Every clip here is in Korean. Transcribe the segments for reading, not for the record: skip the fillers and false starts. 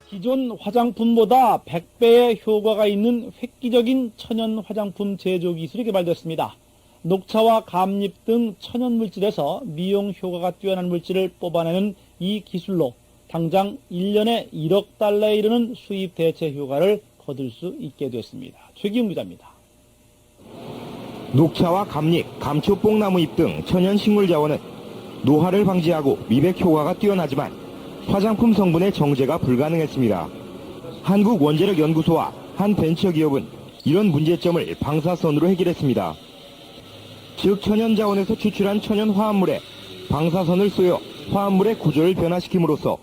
기존 화장품보다 100배의 효과가 있는 획기적인 천연 화장품 제조 기술이 개발됐습니다. 녹차와 감잎 등 천연 물질에서 미용 효과가 뛰어난 물질을 뽑아내는 이 기술로 당장 1년에 1억 달러에 이르는 수입 대체 효과를 거둘 수 있게 됐습니다. 최기훈 기자입니다. 녹차와 감잎, 감초 뽕나무 잎 등 천연 식물 자원은 노화를 방지하고 미백 효과가 뛰어나지만 화장품 성분의 정제가 불가능했습니다. 한국원자력연구소와 한 벤처기업은 이런 문제점을 방사선으로 해결했습니다. 즉 천연 자원에서 추출한 천연 화합물에 방사선을 쏘여 화합물의 구조를 변화시킴으로써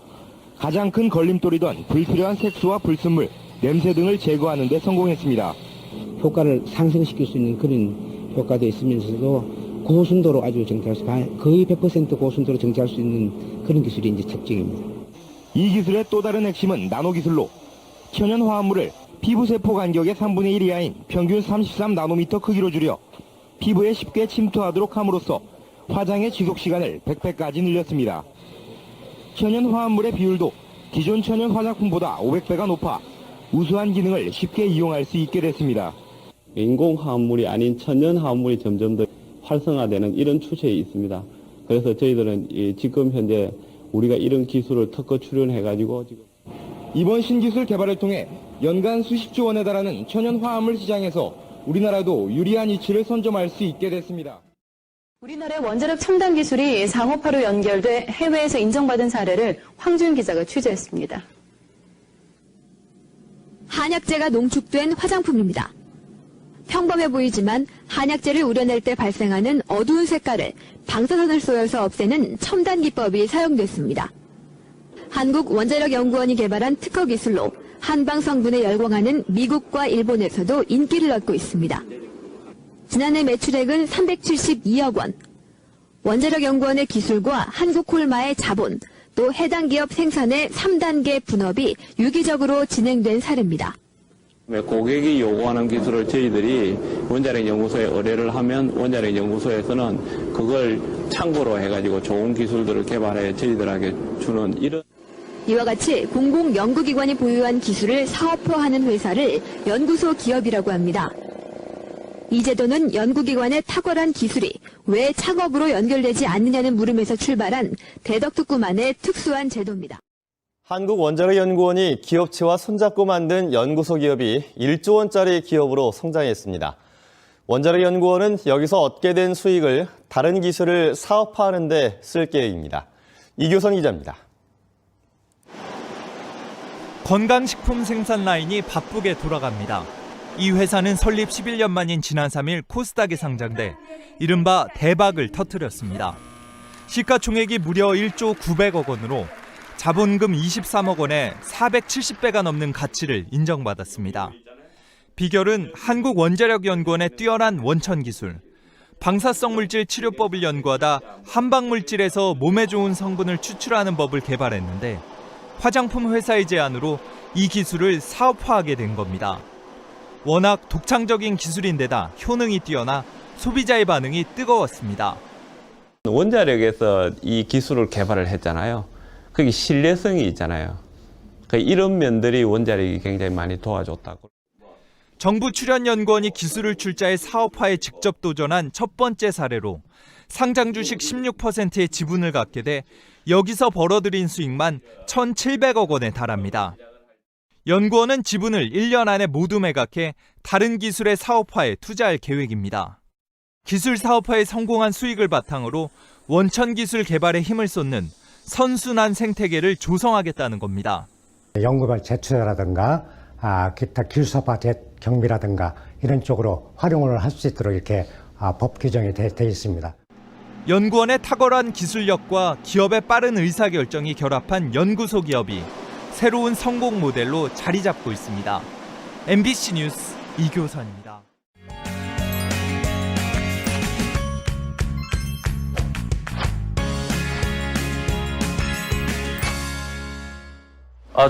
가장 큰 걸림돌이던 불필요한 색소와 불순물, 냄새 등을 제거하는 데 성공했습니다. 효과를 상승시킬 수 있는 그런 효과도 있으면서도 고순도로 아주 정제할 수, 거의 100% 고순도로 정제할 수 있는 그런 기술이 이제 특징입니다. 이 기술의 또 다른 핵심은 나노기술로 천연 화합물을 피부세포 간격의 3분의 1 이하인 평균 33나노미터 크기로 줄여 피부에 쉽게 침투하도록 함으로써 화장의 지속시간을 100배까지 늘렸습니다. 천연 화합물의 비율도 기존 천연 화장품보다 500배가 높아 우수한 기능을 쉽게 이용할 수 있게 됐습니다. 인공 화합물이 아닌 천연 화합물이 점점 더 활성화되는 이런 추세에 있습니다. 그래서 저희들은 지금 현재 우리가 이런 기술을 특허 출연해가지고 지금 이번 신기술 개발을 통해 연간 수십조 원에 달하는 천연 화합물 시장에서 우리나라도 유리한 위치를 선점할 수 있게 됐습니다. 우리나라의 원자력 첨단 기술이 상업화로 연결돼 해외에서 인정받은 사례를 황준 기자가 취재했습니다. 한약재가 농축된 화장품입니다. 평범해 보이지만 한약재를 우려낼 때 발생하는 어두운 색깔을 방사선을 쏘여서 없애는 첨단 기법이 사용됐습니다. 한국원자력연구원이 개발한 특허 기술로 한방 성분에 열광하는 미국과 일본에서도 인기를 얻고 있습니다. 지난해 매출액은 372억 원. 원자력연구원의 기술과 한국콜마의 자본, 또 해당 기업 생산의 3단계 분업이 유기적으로 진행된 사례입니다. 고객이 요구하는 기술을 저희들이 원자력연구소에 의뢰를 하면 원자력연구소에서는 그걸 참고로 해가지고 좋은 기술들을 개발해 저희들에게 주는 이런 이와 같이 공공연구기관이 보유한 기술을 사업화하는 회사를 연구소 기업이라고 합니다. 이 제도는 연구기관의 탁월한 기술이 왜 창업으로 연결되지 않느냐는 물음에서 출발한 대덕특구만의 특수한 제도입니다. 한국원자력연구원이 기업체와 손잡고 만든 연구소 기업이 1조 원짜리 기업으로 성장했습니다. 원자력연구원은 여기서 얻게 된 수익을 다른 기술을 사업화하는 데 쓸 계획입니다. 이교선 기자입니다. 건강식품 생산 라인이 바쁘게 돌아갑니다. 이 회사는 설립 11년 만인 지난 3일 코스닥에 상장돼 이른바 대박을 터뜨렸습니다. 시가총액이 무려 1조 900억 원으로 자본금 23억 원에 470배가 넘는 가치를 인정받았습니다. 비결은 한국원자력연구원의 뛰어난 원천 기술. 방사성 물질 치료법을 연구하다 한방 물질에서 몸에 좋은 성분을 추출하는 법을 개발했는데 화장품 회사의 제안으로 이 기술을 사업화하게 된 겁니다. 워낙 독창적인 기술인데다 효능이 뛰어나 소비자의 반응이 뜨거웠습니다. 원자력에서 이 기술을 개발을 했잖아요. 그게 신뢰성이 있잖아요. 이런 면들이 원자력이 굉장히 많이 도와줬다고. 정부 출연연구원이 기술을 출자해 사업화에 직접 도전한 첫 번째 사례로 상장 주식 16%의 지분을 갖게 돼 여기서 벌어들인 수익만 1,700억 원에 달합니다. 연구원은 지분을 1년 안에 모두 매각해 다른 기술의 사업화에 투자할 계획입니다. 기술 사업화에 성공한 수익을 바탕으로 원천 기술 개발에 힘을 쏟는 선순환 생태계를 조성하겠다는 겁니다. 연구별 재투자라든가 기타 기술사업화 경비라든가 이런 쪽으로 활용을 할 수 있도록 이렇게 법 규정이 돼 있습니다. 연구원의 탁월한 기술력과 기업의 빠른 의사결정이 결합한 연구소 기업이 새로운 성공 모델로 자리 잡고 있습니다. MBC 뉴스 이교선입니다.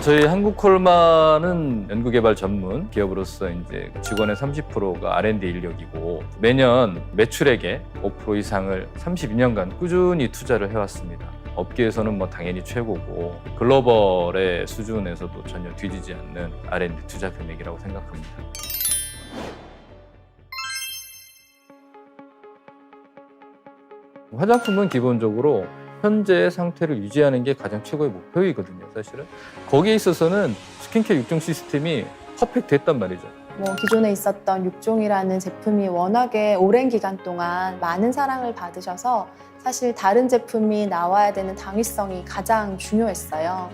저희 한국콜마는 연구개발 전문 기업으로서 이제 직원의 30%가 R&D 인력이고 매년 매출액의 5% 이상을 32년간 꾸준히 투자를 해왔습니다. 업계에서는 뭐 당연히 최고고 글로벌의 수준에서도 전혀 뒤지지 않는 R&D 투자 금액이라고 생각합니다. 화장품은 기본적으로 현재의 상태를 유지하는 게 가장 최고의 목표이거든요, 사실은. 거기에 있어서는 스킨케어 6종 시스템이 퍼펙트 됐단 말이죠. 기존에 있었던 6종이라는 제품이 워낙에 오랜 기간 동안 많은 사랑을 받으셔서 사실 다른 제품이 나와야 되는 당위성이 가장 중요했어요.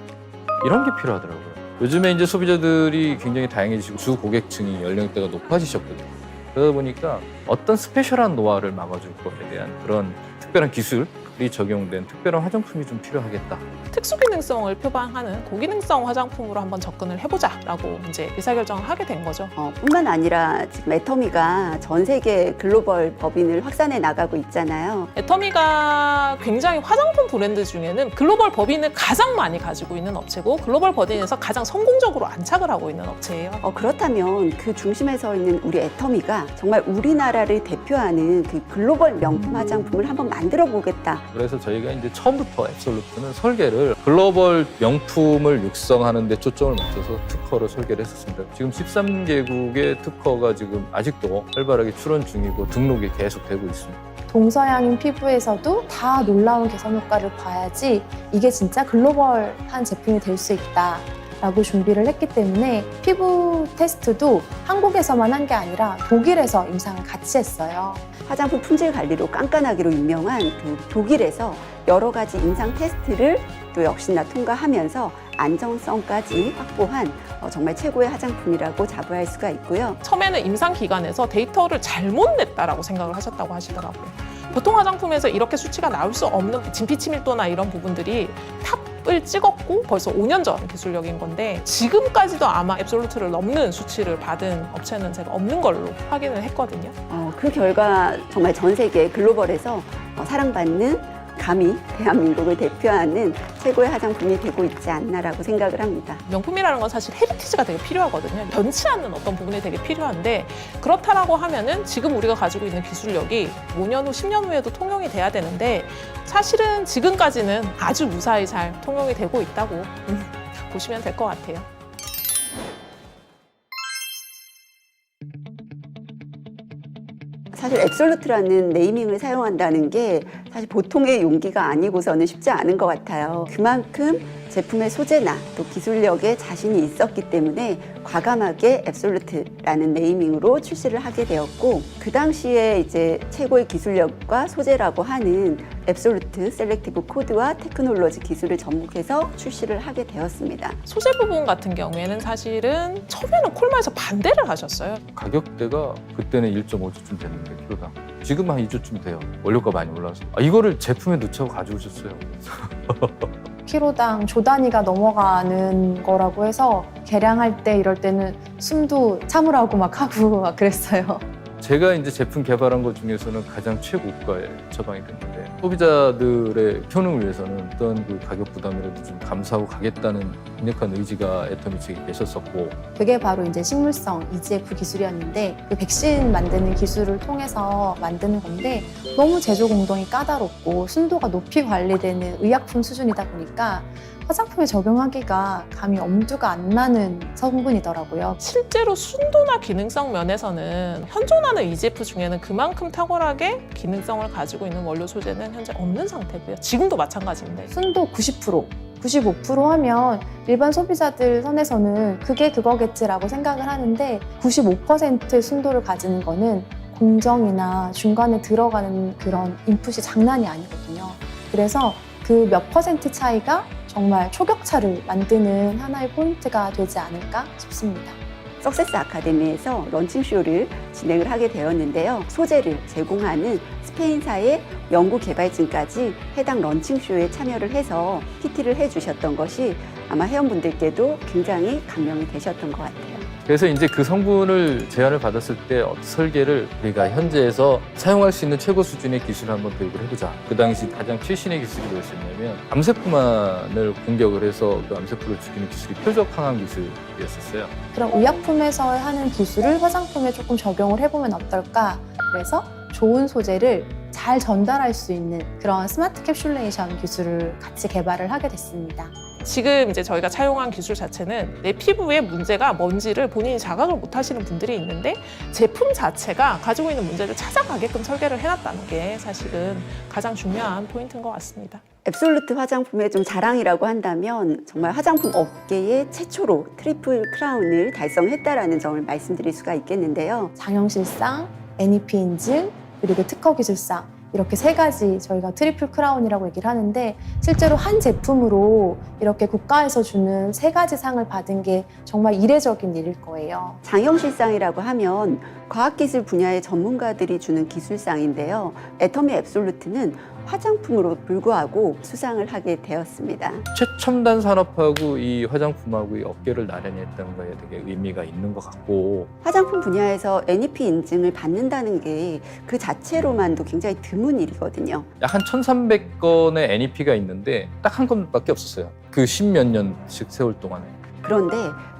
이런 게 필요하더라고요. 요즘에 이제 소비자들이 굉장히 다양해지시고 주 고객층이 연령대가 높아지셨거든요. 그러다 보니까 어떤 스페셜한 노하우를 막아줄 것에 대한 그런 특별한 기술이 적용된 특별한 화장품이 좀 필요하겠다. 특수기능성을 표방하는 고기능성 화장품으로 한번 접근을 해보자라고 이제 의사결정을 하게 된 거죠. 뿐만 아니라 지금 애터미가 전 세계 글로벌 법인을 확산해 나가고 있잖아요. 애터미가 굉장히 화장품 브랜드 중에는 글로벌 법인을 가장 많이 가지고 있는 업체고 글로벌 법인에서 가장 성공적으로 안착을 하고 있는 업체예요. 그렇다면 그 중심에 서 있는 우리 애터미가 정말 우리나라를 대표하는 그 글로벌 명품 화장품을 한번 만들어 보겠다. 그래서 저희가 이제 처음부터 앱솔루트는 설계를 글로벌 명품을 육성하는 데 초점을 맞춰서 특허를 설계를 했었습니다. 지금 13개국의 특허가 지금 아직도 활발하게 출원 중이고 등록이 계속되고 있습니다. 동서양인 피부에서도 다 놀라운 개선 효과를 봐야지 이게 진짜 글로벌한 제품이 될 수 있다. 라고 준비를 했기 때문에 피부 테스트도 한국에서만 한 게 아니라 독일에서 임상을 같이 했어요. 화장품 품질 관리로 깐깐하기로 유명한 그 독일에서 여러 가지 임상 테스트를 또 역시나 통과하면서 안정성까지 확보한 정말 최고의 화장품이라고 자부할 수가 있고요. 처음에는 임상 기관에서 데이터를 잘못 냈다라고 생각을 하셨다고 하시더라고요. 보통 화장품에서 이렇게 수치가 나올 수 없는 진피치밀도나 이런 부분들이 탑을 찍었고 벌써 5년 전 기술력인 건데 지금까지도 아마 앱솔루트를 넘는 수치를 받은 업체는 제가 없는 걸로 확인을 했거든요. 그 결과 정말 전 세계 글로벌에서 사랑받는 감히 대한민국을 대표하는 최고의 화장품이 되고 있지 않나라고 생각을 합니다. 명품이라는 건 사실 헤리티지가 되게 필요하거든요. 변치 않는 어떤 부분이 되게 필요한데 그렇다라고 하면은 지금 우리가 가지고 있는 기술력이 5년 후, 10년 후에도 통용이 돼야 되는데 사실은 지금까지는 아주 무사히 잘 통용이 되고 있다고 보시면 될 것 같아요. 사실 앱솔루트라는 네이밍을 사용한다는 게 사실 보통의 용기가 아니고서는 쉽지 않은 것 같아요. 그만큼 제품의 소재나 또 기술력에 자신이 있었기 때문에 과감하게 앱솔루트라는 네이밍으로 출시를 하게 되었고 그 당시에 이제 최고의 기술력과 소재라고 하는 앱솔루트 셀렉티브 코드와 테크놀로지 기술을 접목해서 출시를 하게 되었습니다. 소재 부분 같은 경우에는 사실은 처음에는 콜마에서 반대를 하셨어요. 가격대가 그때는 1.5주쯤 됐는데 키로당. 지금 한 2주쯤 돼요. 원료가 많이 올라서. 이거를 제품에 넣자고 가져오셨어요. 키로당 조 단위가 넘어가는 거라고 해서 계량할 때 이럴 때는 숨도 참으라고 막 하고 막 그랬어요. 제가 이제 제품 개발한 것 중에서는 가장 최고가에 처방이 됐는데 소비자들의 효능을 위해서는 어떤 그 가격 부담이라도 좀 감수하고 가겠다는 강력한 의지가 애터미 측에 계셨었고 그게 바로 이제 식물성 EGF 기술이었는데 그 백신 만드는 기술을 통해서 만드는 건데 너무 제조 공정이 까다롭고 순도가 높이 관리되는 의약품 수준이다 보니까 화장품에 적용하기가 감히 엄두가 안 나는 성분이더라고요. 실제로 순도나 기능성 면에서는 현존하는 EGF 중에는 그만큼 탁월하게 기능성을 가지고 있는 원료 소재는 현재 없는 상태고요. 지금도 마찬가지인데. 순도 90%, 95% 하면 일반 소비자들 선에서는 그게 그거겠지라고 생각을 하는데 95% 순도를 가지는 거는 공정이나 중간에 들어가는 그런 인풋이 장난이 아니거든요. 그래서 그 몇 퍼센트 차이가 정말 초격차를 만드는 하나의 포인트가 되지 않을까 싶습니다. 석세스 아카데미에서 런칭쇼를 진행을 하게 되었는데요. 소재를 제공하는 스페인사의 연구 개발진까지 해당 런칭쇼에 참여를 해서 PT를 해주셨던 것이 아마 회원분들께도 굉장히 감명이 되셨던 것 같아요. 그래서 이제 그 성분을 제안을 받았을 때 설계를 우리가 현재에서 사용할 수 있는 최고 수준의 기술을 한번 도입을 해보자. 그 당시 가장 최신의 기술이 무엇이었냐면 암세포만을 공격을 해서 그 암세포를 죽이는 기술이 표적 항암 기술이었었어요. 그럼 의약품에서 하는 기술을 화장품에 조금 적용을 해보면 어떨까? 그래서 좋은 소재를 잘 잘 전달할 수 있는 그런 스마트 캡슐레이션 기술을 같이 개발을 하게 됐습니다. 지금 이제 저희가 차용한 기술 자체는 내 피부에 문제가 뭔지를 본인이 자각을 못 하시는 분들이 있는데 제품 자체가 가지고 있는 문제를 찾아가게끔 설계를 해놨다는 게 사실은 가장 중요한 포인트인 것 같습니다. 앱솔루트 화장품의 좀 자랑이라고 한다면 정말 화장품 업계의 최초로 트리플 크라운을 달성했다라는 점을 말씀드릴 수가 있겠는데요. 장영실상, NEP 인증, 그리고 특허 기술상 이렇게 세 가지 저희가 트리플 크라운이라고 얘기를 하는데 실제로 한 제품으로 이렇게 국가에서 주는 세 가지 상을 받은 게 정말 이례적인 일일 거예요. 장영실상이라고 하면 과학기술 분야의 전문가들이 주는 기술상인데요. 애터미 앱솔루트는 화장품으로 불구하고 수상을 하게 되었습니다. 최첨단 산업하고 이 화장품하고 이 업계를 나란히 했다는 거에 되게 의미가 있는 것 같고 화장품 분야에서 NEP 인증을 받는다는 게 그 자체로만도 굉장히 드문 일이거든요. 약 한 1,300건의 NEP가 있는데 딱 한 건밖에 없었어요. 그 10몇 년씩 세월 동안에. 그런데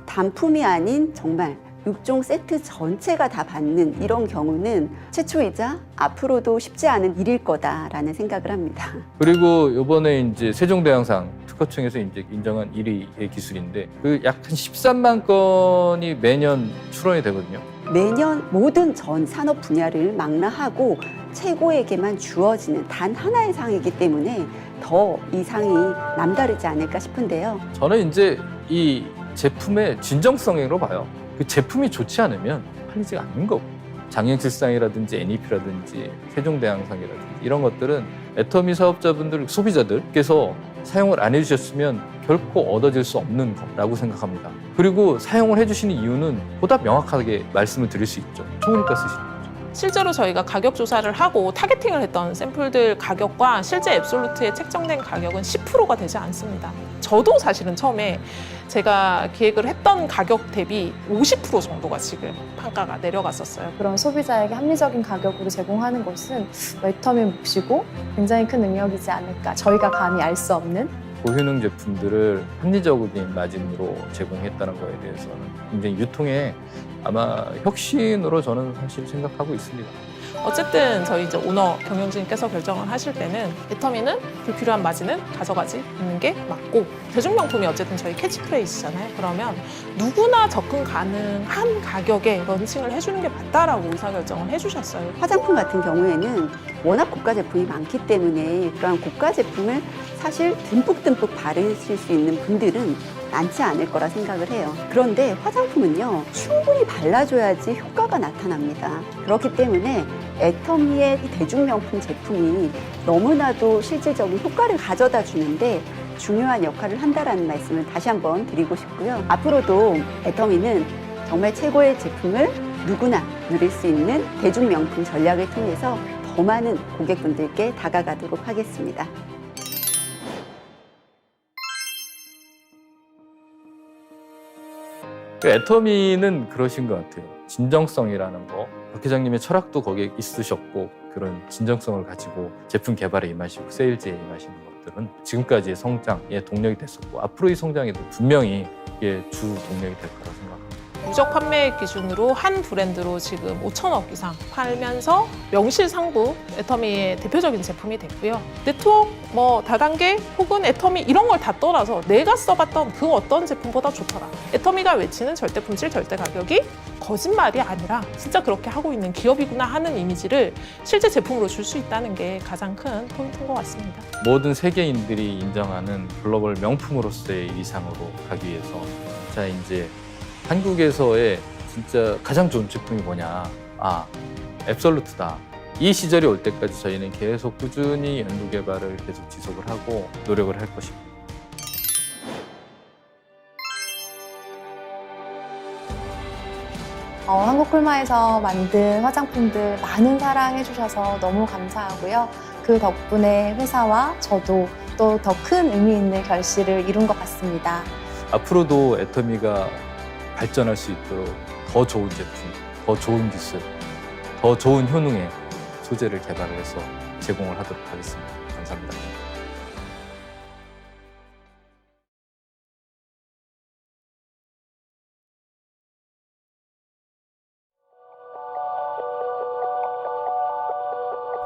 단품이 아닌 정말 6종 세트 전체가 다 받는 이런 경우는 최초이자 앞으로도 쉽지 않은 일일 거다라는 생각을 합니다. 그리고 이번에 이제 세종대왕상 특허청에서 이제 인정한 1위의 기술인데 그 약 한 13만 건이 매년 출원이 되거든요. 매년 모든 전 산업 분야를 망라하고 최고에게만 주어지는 단 하나의 상이기 때문에 더 이 상이 남다르지 않을까 싶은데요. 저는 이제 이 제품의 진정성으로 봐요. 그 제품이 좋지 않으면 팔리지가 않는 거고 장영실상이라든지 NEP라든지 세종대왕상이라든지 이런 것들은 애터미 사업자분들, 소비자들께서 사용을 안 해주셨으면 결코 얻어질 수 없는 거라고 생각합니다. 그리고 사용을 해주시는 이유는 보다 명확하게 말씀을 드릴 수 있죠. 좋으니까 쓰시는 거죠. 실제로 저희가 가격 조사를 하고 타겟팅을 했던 샘플들 가격과 실제 앱솔루트에 책정된 가격은 10%가 되지 않습니다. 저도 사실은 처음에 제가 기획을 했던 가격 대비 50% 정도가 지금 판가가 내려갔었어요. 그런 소비자에게 합리적인 가격으로 제공하는 것은 애터미 몫이고 굉장히 큰 능력이지 않을까. 저희가 감히 알 수 없는 고효능 제품들을 합리적인 마진으로 제공했다는 거에 대해서는 굉장히 유통에 아마 혁신으로 저는 사실 생각하고 있습니다. 어쨌든 저희 이제 오너 경영진께서 결정을 하실 때는 애터미는 불필요한 마진은 가져가지 않는 게 맞고 대중명품이 어쨌든 저희 캐치프레이즈잖아요. 그러면 누구나 접근 가능한 가격에 런칭을 해주는 게 맞다라고 의사결정을 해주셨어요. 화장품 같은 경우에는 워낙 고가 제품이 많기 때문에 그러한 고가 제품을 사실 듬뿍듬뿍 바르실 수 있는 분들은 많지 않을 거라 생각을 해요. 그런데 화장품은요, 충분히 발라줘야지 효과가 나타납니다. 그렇기 때문에 애터미의 대중명품 제품이 너무나도 실질적인 효과를 가져다 주는데 중요한 역할을 한다라는 말씀을 다시 한번 드리고 싶고요. 앞으로도 애터미는 정말 최고의 제품을 누구나 누릴 수 있는 대중명품 전략을 통해서 더 많은 고객분들께 다가가도록 하겠습니다. 애터미는 그러신 것 같아요. 진정성이라는 거. 박 회장님의 철학도 거기에 있으셨고 그런 진정성을 가지고 제품 개발에 임하시고 세일즈에 임하시는 것들은 지금까지의 성장의 동력이 됐었고 앞으로의 성장에도 분명히 이게 주 동력이 될 거라 생각합니다. 누적 판매 기준으로 한 브랜드로 지금 5천억 이상 팔면서 명실상부 애터미의 대표적인 제품이 됐고요. 네트워크, 다단계 혹은 애터미 이런 걸 다 떠나서 내가 써봤던 그 어떤 제품보다 좋더라. 애터미가 외치는 절대 품질, 절대 가격이 거짓말이 아니라 진짜 그렇게 하고 있는 기업이구나 하는 이미지를 실제 제품으로 줄 수 있다는 게 가장 큰 포인트인 것 같습니다. 모든 세계인들이 인정하는 글로벌 명품으로서의 이상으로 가기 위해서 자 이제 한국에서의 진짜 가장 좋은 제품이 뭐냐? 앱솔루트다. 이 시절이 올 때까지 저희는 계속 꾸준히 연구 개발을 계속 지속을 하고 노력을 할 것입니다. 한국콜마에서 만든 화장품들 많은 사랑해 주셔서 너무 감사하고요. 그 덕분에 회사와 저도 또 더 큰 의미 있는 결실을 이룬 것 같습니다. 앞으로도 애터미가 발전할 수 있도록 더 좋은 제품, 더 좋은 기술, 더 좋은 효능의 소재를 개발을 해서 제공을 하도록 하겠습니다. 감사합니다.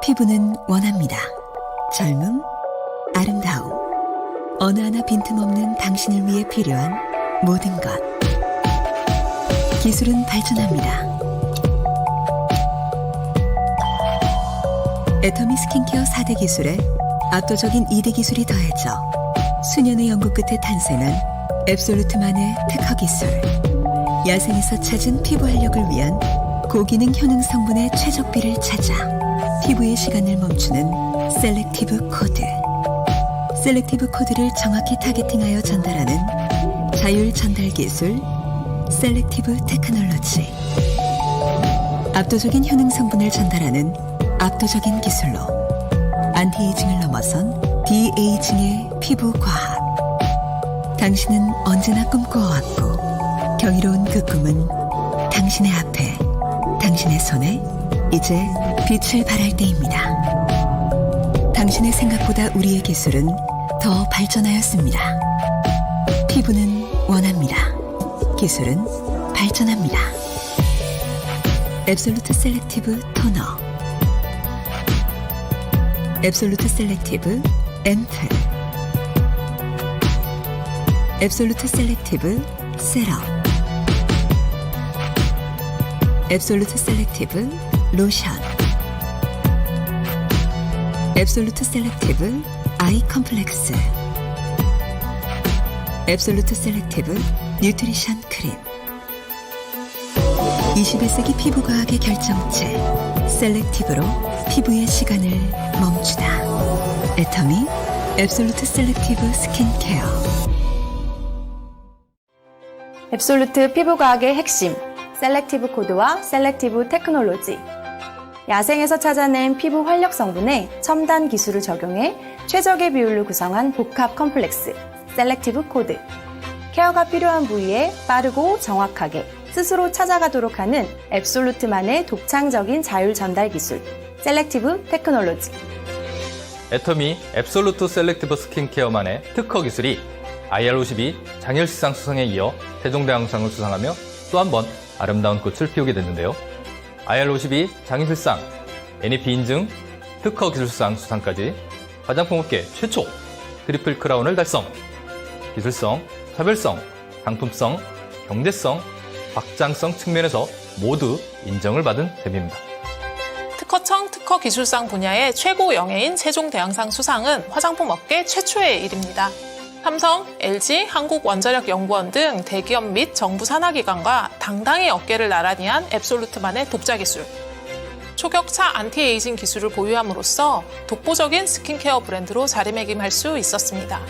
피부는 원합니다. 젊음, 아름다움. 어느 하나 빈틈없는 당신을 위해 필요한 모든 것. 기술은 발전합니다. 애터미 스킨케어 4대 기술에 압도적인 2대 기술이 더해져 수년의 연구 끝에 탄생한 앱솔루트만의 특허 기술. 야생에서 찾은 피부 활력을 위한 고기능 효능 성분의 최적비를 찾아 피부의 시간을 멈추는 셀렉티브 코드. 셀렉티브 코드를 정확히 타겟팅하여 전달하는 자율 전달 기술 셀렉티브 테크놀로지. 압도적인 효능 성분을 전달하는 압도적인 기술로 안티에이징을 넘어선 디에이징의 피부 과학. 당신은 언제나 꿈꿔왔고 경이로운 그 꿈은 당신의 앞에, 당신의 손에 이제 빛을 발할 때입니다. 당신의 생각보다 우리의 기술은 더 발전하였습니다. 피부는 원합니다. 기술은 발전합니다. 앱솔루트 셀렉티브 토너, 앱솔루트 셀렉티브 앰플, 앱솔루트 셀렉티브 세럼, 앱솔루트 셀렉티브 로션, 앱솔루트 셀렉티브 아이 컴플렉스, 앱솔루트 셀렉티브 뉴트리션 크림. 21세기 피부과학의 결정체 셀렉티브로 피부의 시간을 멈추다. 애터미 앱솔루트 셀렉티브 스킨케어. 앱솔루트 피부과학의 핵심 셀렉티브 코드와 셀렉티브 테크놀로지. 야생에서 찾아낸 피부 활력 성분에 첨단 기술을 적용해 최적의 비율로 구성한 복합 컴플렉스 셀렉티브 코드. 케어가 필요한 부위에 빠르고 정확하게 스스로 찾아가도록 하는 앱솔루트만의 독창적인 자율 전달 기술 셀렉티브 테크놀로지. 애터미 앱솔루트 셀렉티브 스킨케어만의 특허 기술이 IR52 장일시상 수상에 이어 세종대왕상을 수상하며 또 한 번 아름다운 꽃을 피우게 됐는데요. IR52 장일시상 NEP 인증 특허 기술상 수상까지 화장품업계 최초 트리플 크라운을 달성. 기술성, 차별성, 상품성, 경제성, 확장성 측면에서 모두 인정을 받은 셈입니다. 특허청 특허 기술상 분야의 최고 영예인 세종대왕상 수상은 화장품 업계 최초의 일입니다. 삼성, LG, 한국원자력연구원 등 대기업 및 정부 산하기관과 당당히 어깨를 나란히 한 앱솔루트만의 독자 기술. 초격차 안티에이징 기술을 보유함으로써 독보적인 스킨케어 브랜드로 자리매김할 수 있었습니다.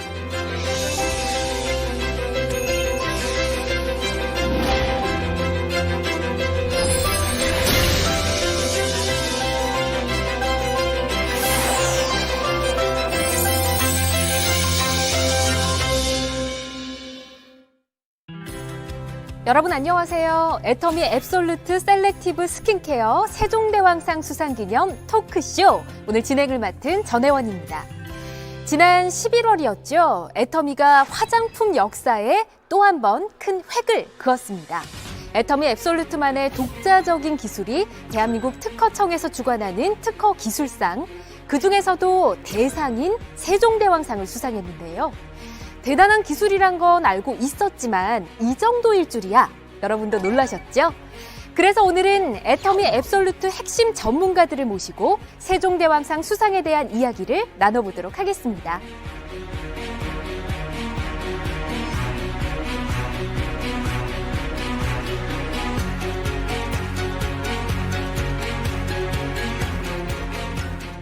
여러분 안녕하세요. 애터미 앱솔루트 셀렉티브 스킨케어 세종대왕상 수상기념 토크쇼 오늘 진행을 맡은 전혜원입니다. 지난 11월이었죠. 애터미가 화장품 역사에 또 한 번 큰 획을 그었습니다. 애터미 앱솔루트만의 독자적인 기술이 대한민국 특허청에서 주관하는 특허 기술상, 그중에서도 대상인 세종대왕상을 수상했는데요. 대단한 기술이란 건 알고 있었지만 이 정도일 줄이야. 여러분도 놀라셨죠? 그래서 오늘은 애터미 앱솔루트 핵심 전문가들을 모시고 세종대왕상 수상에 대한 이야기를 나눠보도록 하겠습니다.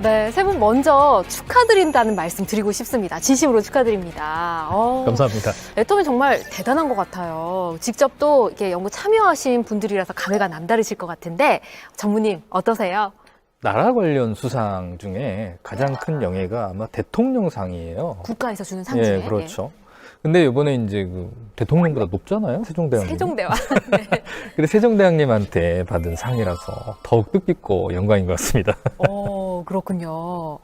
네, 세 분 먼저 축하드린다는 말씀 드리고 싶습니다. 진심으로 축하드립니다. 감사합니다. 애터미 정말 대단한 것 같아요. 직접 또 이렇게 연구 참여하신 분들이라서 감회가 남다르실 것 같은데 전무님 어떠세요? 나라 관련 수상 중에 가장 큰 영예가 아마 대통령상이에요. 국가에서 주는 상 중에. 예, 그렇죠. 근데 이번에 이제 그 대통령보다 높잖아요, 세종대왕님. 세종대왕. 네. 그래서 세종대왕님한테 받은 상이라서 더욱 뜻깊고 영광인 것 같습니다. 그렇군요.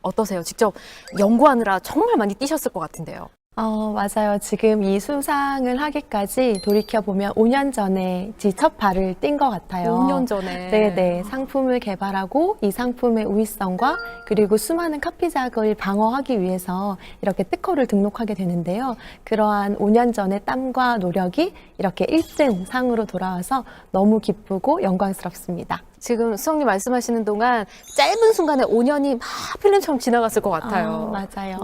어떠세요? 직접 연구하느라 정말 많이 뛰셨을 것 같은데요. 맞아요. 지금 이 수상을 하기까지 돌이켜보면 5년 전에 첫 발을 뗀 것 같아요. 5년 전에. 네네. 상품을 개발하고 이 상품의 우위성과 그리고 수많은 카피작을 방어하기 위해서 이렇게 특허를 등록하게 되는데요. 그러한 5년 전의 땀과 노력이 이렇게 1등 상으로 돌아와서 너무 기쁘고 영광스럽습니다. 지금 수석님 말씀하시는 동안 짧은 순간에 5년이 막 필름처럼 지나갔을 것 같아요. 맞아요.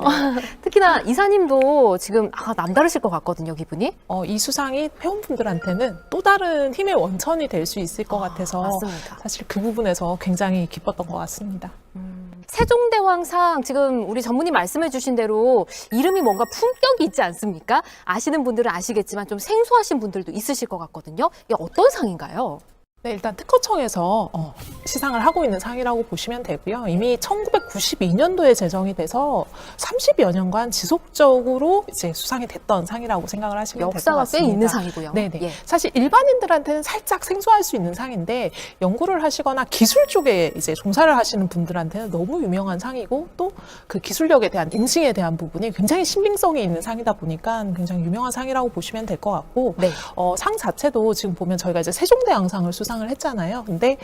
특히나 이사님도 지금 남다르실 것 같거든요, 기분이. 이 수상이 회원분들한테는 또 다른 힘의 원천이 될 수 있을 것 같아서 맞습니다. 사실 그 부분에서 굉장히 기뻤던 것 같습니다. 세종대왕상 지금 우리 전문의 말씀해 주신 대로 이름이 뭔가 품격이 있지 않습니까? 아시는 분들은 아시겠지만 좀 생소하신 분들도 있으실 것 같거든요. 이게 어떤 상인가요? 네, 일단 특허청에서 시상을 하고 있는 상이라고 보시면 되고요. 이미 1992년도에 제정이 돼서 30여 년간 지속적으로 이제 수상이 됐던 상이라고 생각을 하시면 될 것 역사가 같습니다. 꽤 있는 상이고요. 네네. 예. 사실 일반인들한테는 살짝 생소할 수 있는 상인데 연구를 하시거나 기술 쪽에 이제 종사를 하시는 분들한테는 너무 유명한 상이고 또 그 기술력에 대한 인증에 대한 부분이 굉장히 신빙성이 있는 상이다 보니까 굉장히 유명한 상이라고 보시면 될 것 같고 네. 상 자체도 지금 보면 저희가 이제 세종대왕상을 수상을 했잖아요. 근데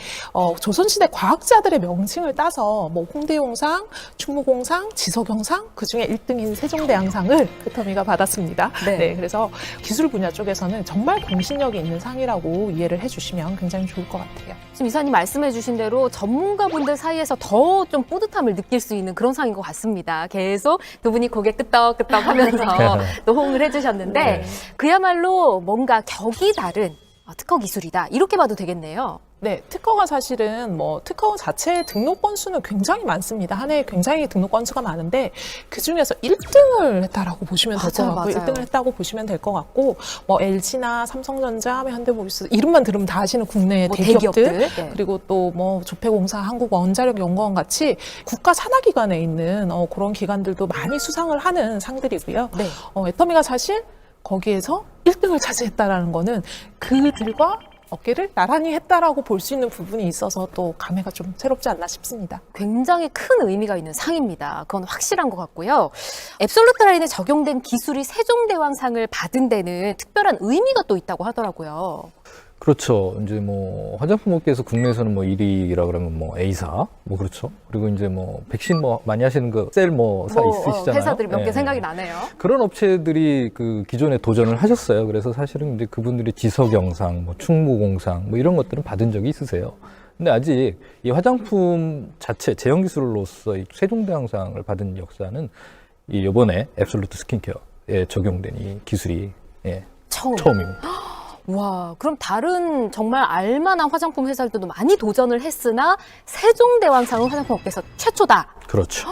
조선시대 과학자들의 명칭을 따서 뭐 홍대용상, 충무공상, 지석영상 그중에 1등인 세종대왕상을 그 터미가 받았습니다. 네. 네, 그래서 기술 분야 쪽에서는 정말 공신력이 있는 상이라고 이해를 해주시면 굉장히 좋을 것 같아요. 지금 이사님 말씀해 주신 대로 전문가분들 사이에서 더 좀 뿌듯함을 느낄 수 있는 그런 상인 것 같습니다. 계속 두 분이 고개 끄덕끄덕 하면서 또 호응을 해주셨는데 네. 그야말로 뭔가 격이 다른 특허 기술이다. 이렇게 봐도 되겠네요. 네, 특허가 사실은 특허 자체의 등록 건수는 굉장히 많습니다. 한 해에 굉장히 등록 건수가 많은데 그 중에서 1등을 했다라고 보시면 될 것 같고, 1등을 했다고 보시면 될 것 같고, LG나 삼성전자, 현대모비스 이름만 들으면 다 아시는 국내 대기업들, 네. 그리고 또 조폐공사, 한국원자력연구원 같이 국가 산하기관에 있는 그런 기관들도 많이 수상을 하는 상들이고요. 네. 애터미가 사실 거기에서 1등을 차지했다라는 거는 그들과 어깨를 나란히 했다라고 볼 수 있는 부분이 있어서 또 감회가 좀 새롭지 않나 싶습니다. 굉장히 큰 의미가 있는 상입니다. 그건 확실한 것 같고요. 앱솔루트 라인에 적용된 기술이 세종대왕상을 받은 데는 특별한 의미가 또 있다고 하더라고요. 그렇죠. 이제 화장품 업계에서 국내에서는 1위라 그러면 A사, 그렇죠. 그리고 이제 백신 많이 하시는 셀 사 있으시잖아요. 회사들이 몇 개 네. 생각이 나네요. 그런 업체들이 그 기존에 도전을 하셨어요. 그래서 사실은 이제 그분들이 지석영상, 충무공상 이런 것들은 받은 적이 있으세요. 근데 아직 이 화장품 자체 제형 기술로서 이 세종대왕상을 받은 역사는 이번에 앱솔루트 스킨케어에 적용된 이 기술이 처음입니다. 와, 그럼 다른 정말 알만한 화장품 회사들도 많이 도전을 했으나 세종대왕상은 화장품 업계에서 최초다. 그렇죠.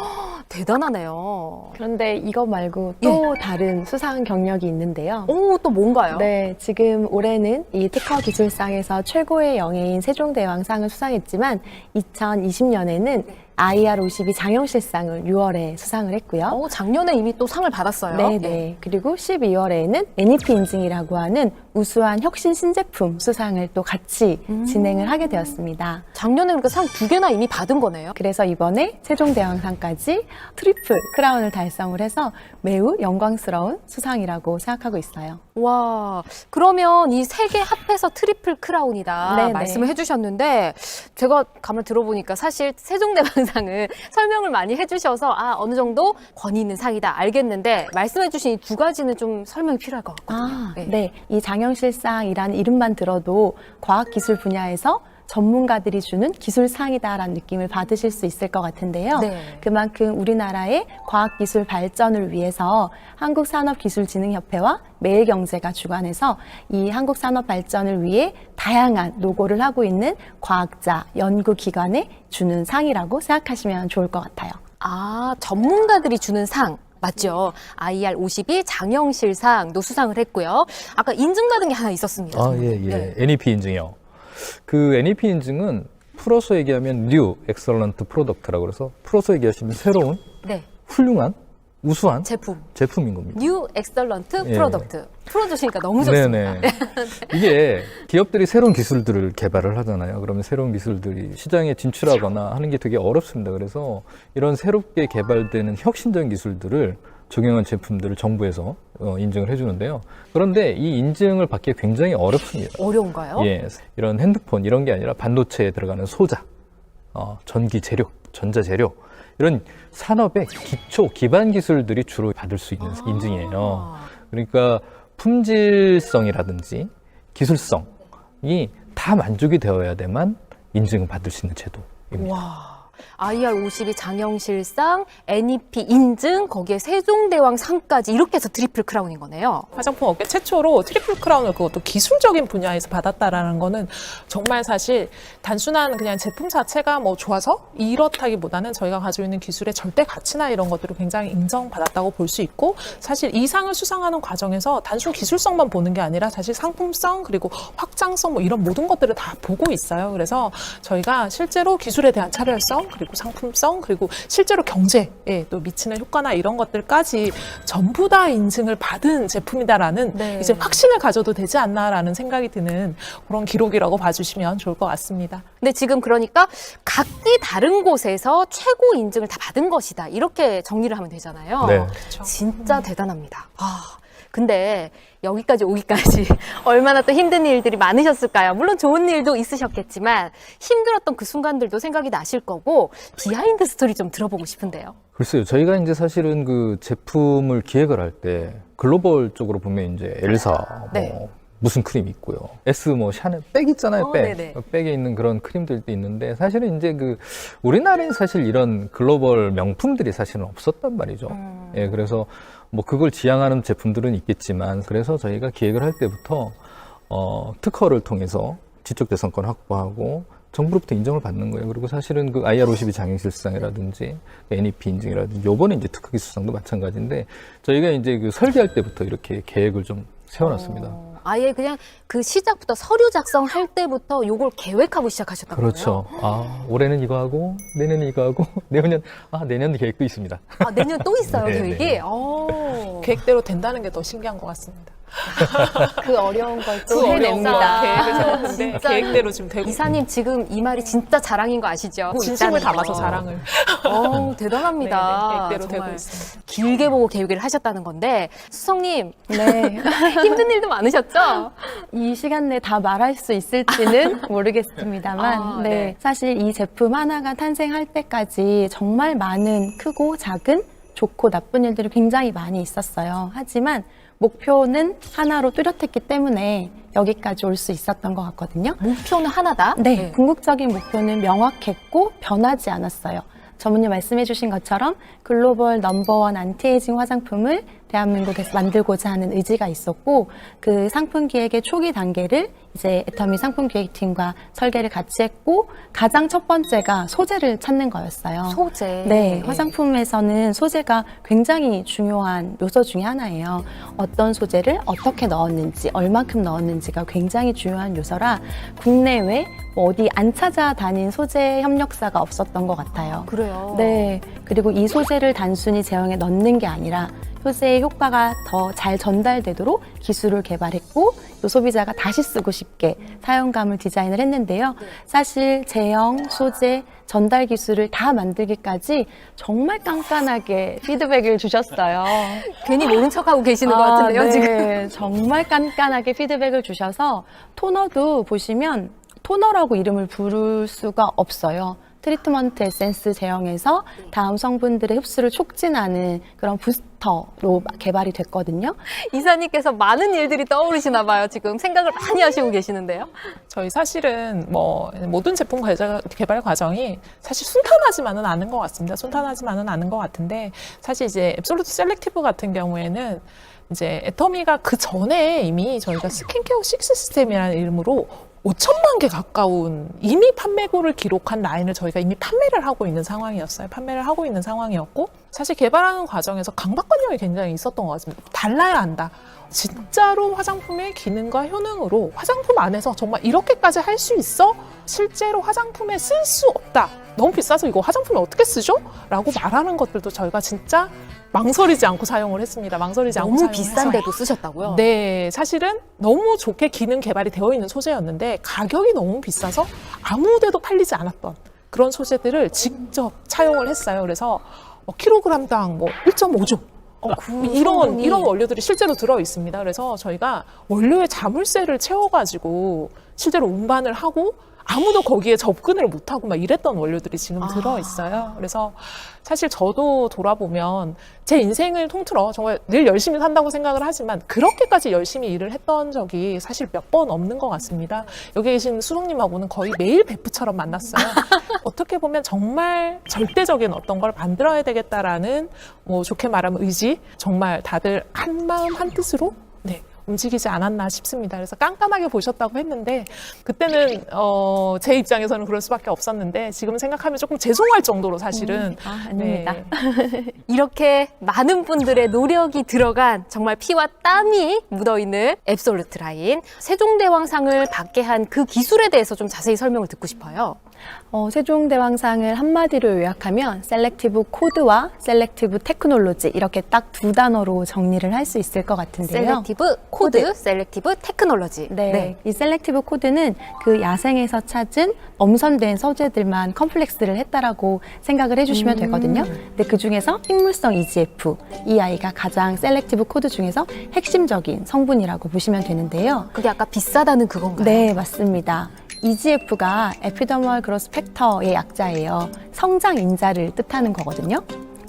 대단하네요. 그런데 이거 말고 또 다른 수상 경력이 있는데요. 또 뭔가요? 네, 지금 올해는 이 특허 기술상에서 최고의 영예인 세종대왕상을 수상했지만 2020년에는 IR52 장영실상을 6월에 수상을 했고요. 작년에 이미 또 상을 받았어요. 네. 그리고 12월에는 NEP 인증이라고 하는 우수한 혁신 신제품 수상을 또 같이 진행을 하게 되었습니다. 작년에 그러니까 상 2개나 이미 받은 거네요. 그래서 이번에 세종대왕상까지 트리플 크라운을 달성을 해서 매우 영광스러운 수상이라고 생각하고 있어요. 와, 그러면 이 3개 합해서 트리플 크라운이다 네네. 말씀을 해주셨는데 제가 가만 들어보니까 사실 세종대왕상은 설명을 많이 해주셔서 어느 정도 권위 있는 상이다 알겠는데 말씀해주신 이 두 가지는 좀 설명이 필요할 것 같거든요. 네. 이 장영실상이라는 이름만 들어도 과학기술 분야에서 전문가들이 주는 기술상이다라는 느낌을 받으실 수 있을 것 같은데요. 네. 그만큼 우리나라의 과학기술 발전을 위해서 한국산업기술진흥협회와 매일경제가 주관해서 이 한국산업 발전을 위해 다양한 노고를 하고 있는 과학자, 연구기관에 주는 상이라고 생각하시면 좋을 것 같아요. 전문가들이 주는 상. 맞죠. IR52 장영실상도 수상을 했고요. 아까 인증받은 게 하나 있었습니다. 네. NEP 인증이요. 그 NEP 인증은 풀어서 얘기하면 New Excellent Product라고 그래서 풀어서 얘기하시면 새로운, 훌륭한, 우수한 제품인 겁니다. New Excellent Product. 풀어주시니까 너무 좋습니다. 네네. 이게 기업들이 새로운 기술들을 개발을 하잖아요. 그러면 새로운 기술들이 시장에 진출하거나 하는 게 되게 어렵습니다. 그래서 이런 새롭게 개발되는 혁신적인 기술들을 적용한 제품들을 정부에서 인증을 해주는데요. 그런데 이 인증을 받기 굉장히 어렵습니다. 어려운가요? 예, 이런 핸드폰 이런 게 아니라 반도체에 들어가는 소자, 전기 재료, 전자 재료 이런 산업의 기초 기반 기술들이 주로 받을 수 있는 인증이에요. 그러니까 품질성이라든지 기술성이 다 만족이 되어야만 인증을 받을 수 있는 제도입니다. 와. IR52 장영실상, NEP 인증, 거기에 세종대왕 상까지 이렇게 해서 트리플 크라운인 거네요. 화장품 업계 최초로 트리플 크라운을 그것도 기술적인 분야에서 받았다라는 거는 정말 사실 단순한 그냥 제품 자체가 뭐 좋아서 이렇다기보다는 저희가 가지고 있는 기술의 절대 가치나 이런 것들을 굉장히 인정받았다고 볼 수 있고, 사실 이 상을 수상하는 과정에서 단순 기술성만 보는 게 아니라 사실 상품성 그리고 확장성 뭐 이런 모든 것들을 다 보고 있어요. 그래서 저희가 실제로 기술에 대한 차별성 그리고 상품성 그리고 실제로 경제에 또 미치는 효과나 이런 것들까지 전부 다 인증을 받은 제품이다라는 네. 이제 확신을 가져도 되지 않나라는 생각이 드는 그런 기록이라고 봐주시면 좋을 것 같습니다. 근데 지금 그러니까 각기 다른 곳에서 최고 인증을 다 받은 것이다. 이렇게 정리를 하면 되잖아요. 네. 그렇죠. 진짜 대단합니다. 근데 여기까지 오기까지 얼마나 또 힘든 일들이 많으셨을까요? 물론 좋은 일도 있으셨겠지만 힘들었던 그 순간들도 생각이 나실 거고, 비하인드 스토리 좀 들어보고 싶은데요. 글쎄요, 저희가 이제 사실은 그 제품을 기획을 할 때 글로벌 쪽으로 보면 이제 엘사, 네. 뭐 무슨 크림 있고요. S 뭐 샤넬 백 있잖아요, 백. 네네. 백에 있는 그런 크림들도 있는데 사실은 이제 그 우리나라엔 사실 이런 글로벌 명품들이 사실은 없었단 말이죠. 예, 그래서 뭐 그걸 지향하는 제품들은 있겠지만, 그래서 저희가 기획을 할 때부터 특허를 통해서 지적재산권 확보하고 정부로부터 인정을 받는 거예요. 그리고 사실은 그 IR52 장애실상이라든지 NEP 인증이라든지 요번에 이제 특허기술상도 마찬가지인데, 저희가 이제 그 설계할 때부터 이렇게 계획을 좀 세워놨습니다. 아예 그냥 그 시작부터 서류 작성할 때부터 요걸 계획하고 시작하셨던 거예요? 그렇죠. 올해는 이거 하고 내년은 이거 하고 내년 계획도 있습니다. 내년 또 있어요, 네, 계획이? 네. 계획대로 된다는 게 더 신기한 것 같습니다. 그 어려운 걸 또 그 어려운 해냅니다. 계획을 세웠는데 계획대로 지금 되고 이사님 지금 이 말이 진짜 자랑인 거 아시죠? 진심을 있다는 담아서 거. 자랑을. 대단합니다. 네네, 계획대로 정말 되고 있습니다. 길게 보고 계획을 하셨다는 건데, 수성님 네. 힘든 일도 많으셨죠? 이 시간 내에 다 말할 수 있을지는 모르겠습니다만, 네. 네. 사실 이 제품 하나가 탄생할 때까지 정말 많은 크고 작은 좋고 나쁜 일들이 굉장히 많이 있었어요. 하지만 목표는 하나로 뚜렷했기 때문에 여기까지 올 수 있었던 것 같거든요. 목표는 하나다? 네, 궁극적인 목표는 명확했고 변하지 않았어요. 전문님 말씀해 주신 것처럼 글로벌 넘버원 안티에이징 화장품을 대한민국에서 만들고자 하는 의지가 있었고, 그 상품 기획의 초기 단계를 이제 애터미 상품 기획팀과 설계를 같이 했고, 가장 첫 번째가 소재를 찾는 거였어요. 소재. 네, 화장품에서는 소재가 굉장히 중요한 요소 중에 하나예요. 어떤 소재를 어떻게 넣었는지, 얼만큼 넣었는지가 굉장히 중요한 요소라 국내외 어디 안 찾아다닌 소재 협력사가 없었던 것 같아요. 그래요? 네, 그리고 이 소재를 단순히 제형에 넣는 게 아니라 소재의 효과가 더 잘 전달되도록 기술을 개발했고, 또 소비자가 다시 쓰고 싶게 사용감을 디자인을 했는데요. 사실 제형, 소재, 전달 기술을 다 만들기까지 정말 깐깐하게 피드백을 주셨어요. 괜히 모른 척하고 계시는 것 같은데요, 네. 지금. 정말 깐깐하게 피드백을 주셔서 토너도 보시면 토너라고 이름을 부를 수가 없어요. 트리트먼트 에센스 제형에서 다음 성분들의 흡수를 촉진하는 그런 부스터로 개발이 됐거든요. 이사님께서 많은 일들이 떠오르시나 봐요. 지금 생각을 많이 하시고 계시는데요. 저희 사실은 뭐 모든 제품 개발 과정이 사실 순탄하지만은 않은 것 같습니다. 순탄하지만은 않은 것 같은데, 사실 이제 앱솔루트 셀렉티브 같은 경우에는 이제 애터미가 그 전에 이미 저희가 스킨케어 6 시스템이라는 이름으로 5천만 개 가까운 이미 판매고를 기록한 라인을 저희가 이미 판매를 하고 있는 상황이었어요. 판매를 하고 있는 상황이었고, 사실 개발하는 과정에서 강박관념이 굉장히 있었던 것 같습니다. 달라야 한다. 진짜로 화장품의 기능과 효능으로 화장품 안에서 정말 이렇게까지 할 수 있어? 실제로 화장품에 쓸 수 없다. 너무 비싸서 이거 화장품에 어떻게 쓰죠? 라고 말하는 것들도 저희가 진짜 망설이지 않고 사용을 했습니다. 망설이지 않고 너무 사용을 비싼데도 해서. 쓰셨다고요? 네, 사실은 너무 좋게 기능 개발이 되어 있는 소재였는데 가격이 너무 비싸서 아무 데도 팔리지 않았던 그런 소재들을 직접 차용을 했어요. 그래서 킬로그램당 뭐 1.5조 이런 원료들이 실제로 들어 있습니다. 그래서 저희가 원료의 자물쇠를 채워가지고 실제로 운반을 하고 아무도 거기에 접근을 못하고 막 이랬던 원료들이 지금 들어 있어요. 그래서 사실 저도 돌아보면 제 인생을 통틀어 정말 늘 열심히 산다고 생각을 하지만 그렇게까지 열심히 일을 했던 적이 사실 몇 번 없는 것 같습니다. 여기 계신 수석님하고는 거의 매일 베프처럼 만났어요. 어떻게 보면 정말 절대적인 어떤 걸 만들어야 되겠다라는 뭐 좋게 말하면 의지, 정말 다들 한 마음 한 뜻으로 움직이지 않았나 싶습니다. 그래서 깜깜하게 보셨다고 했는데 그때는 제 입장에서는 그럴 수밖에 없었는데 지금 생각하면 조금 죄송할 정도로 사실은 아닙니다. 이렇게 많은 분들의 노력이 들어간 정말 피와 땀이 묻어있는 앱솔루트 라인 세종대왕상을 받게 한 그 기술에 대해서 좀 자세히 설명을 듣고 싶어요. 세종대왕상을 한마디로 요약하면 셀렉티브 코드와 셀렉티브 테크놀로지 이렇게 딱 두 단어로 정리를 할 수 있을 것 같은데요. 셀렉티브 코드, 셀렉티브 테크놀로지. 이 셀렉티브 코드는 그 야생에서 찾은 엄선된 소재들만 컴플렉스를 했다라고 생각을 해주시면 되거든요. 근데 그 중에서 식물성 EGF, 이 아이가 가장 셀렉티브 코드 중에서 핵심적인 성분이라고 보시면 되는데요. 그게 아까 비싸다는 그건가요? 네, 맞습니다. EGF가 에피더멀 그로스 팩터의 약자예요. 성장 인자를 뜻하는 거거든요.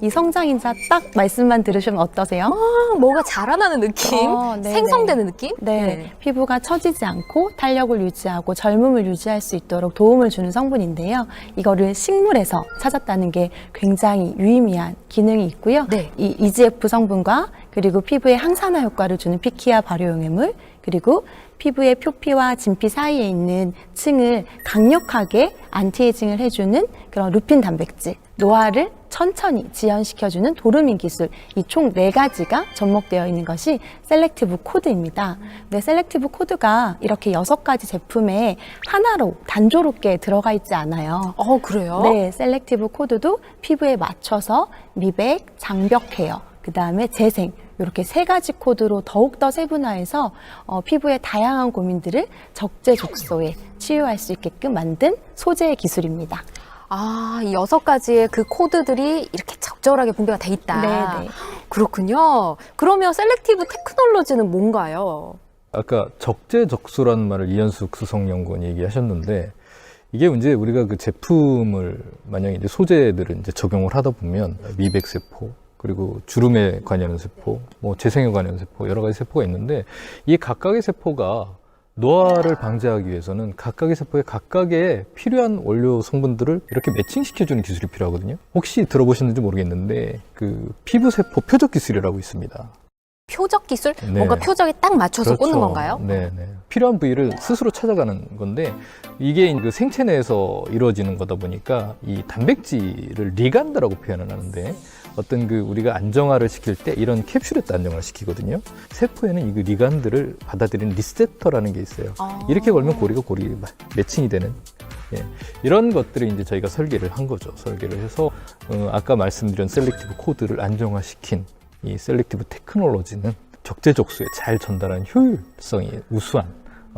이 성장 인자 딱 말씀만 들으시면 어떠세요? 뭐가 자라나는 느낌? 생성되는 느낌? 네. 피부가 처지지 않고 탄력을 유지하고 젊음을 유지할 수 있도록 도움을 주는 성분인데요. 이거를 식물에서 찾았다는 게 굉장히 유의미한 기능이 있고요. 이 EGF 성분과 그리고 피부에 항산화 효과를 주는 피키아 발효용해물 그리고 피부의 표피와 진피 사이에 있는 층을 강력하게 안티에이징을 해주는 그런 루핀 단백질, 노화를 천천히 지연시켜주는 도르민 기술, 이 총 4가지가 접목되어 있는 것이 셀렉티브 코드입니다. 근데 셀렉티브 코드가 이렇게 6가지 제품에 하나로 단조롭게 들어가 있지 않아요. 그래요? 네, 셀렉티브 코드도 피부에 맞춰서 미백, 장벽 케어, 그 다음에 재생, 이렇게 3가지 코드로 더욱더 세분화해서 피부의 다양한 고민들을 적재적소에 치유할 수 있게끔 만든 소재의 기술입니다. 이 6가지의 그 코드들이 이렇게 적절하게 분배가 돼 있다. 그렇군요. 그러면 셀렉티브 테크놀로지는 뭔가요? 아까 적재적소라는 말을 이현숙 수석연구원이 얘기하셨는데 이게 이제 우리가 그 제품을 만약에 이제 소재들을 이제 적용을 하다 보면 미백세포 그리고 주름에 관여하는 세포, 뭐 재생에 관여하는 세포, 여러 가지 세포가 있는데 이 각각의 세포가 노화를 방지하기 위해서는 각각의 세포에 각각의 필요한 원료 성분들을 이렇게 매칭시켜주는 기술이 필요하거든요. 혹시 들어보셨는지 모르겠는데 그 피부세포 표적 기술이라고 있습니다. 표적 기술? 뭔가 표적에 딱 맞춰서 꽂는 건가요? 네. 필요한 부위를 스스로 찾아가는 건데 이게 그 생체 내에서 이루어지는 거다 보니까 이 단백질을 리간드라고 표현을 하는데 어떤 그 우리가 안정화를 시킬 때 이런 캡슐에다 안정화를 시키거든요. 세포에는 이 그 리간드를 받아들이는 리셉터라는 게 있어요. 이렇게 걸면 고리가 매칭이 되는 이런 것들을 이제 저희가 설계를 한 거죠. 설계를 해서 아까 말씀드린 셀렉티브 코드를 안정화시킨 이 셀렉티브 테크놀로지는 적재적소에 잘 전달하는 효율성이 우수한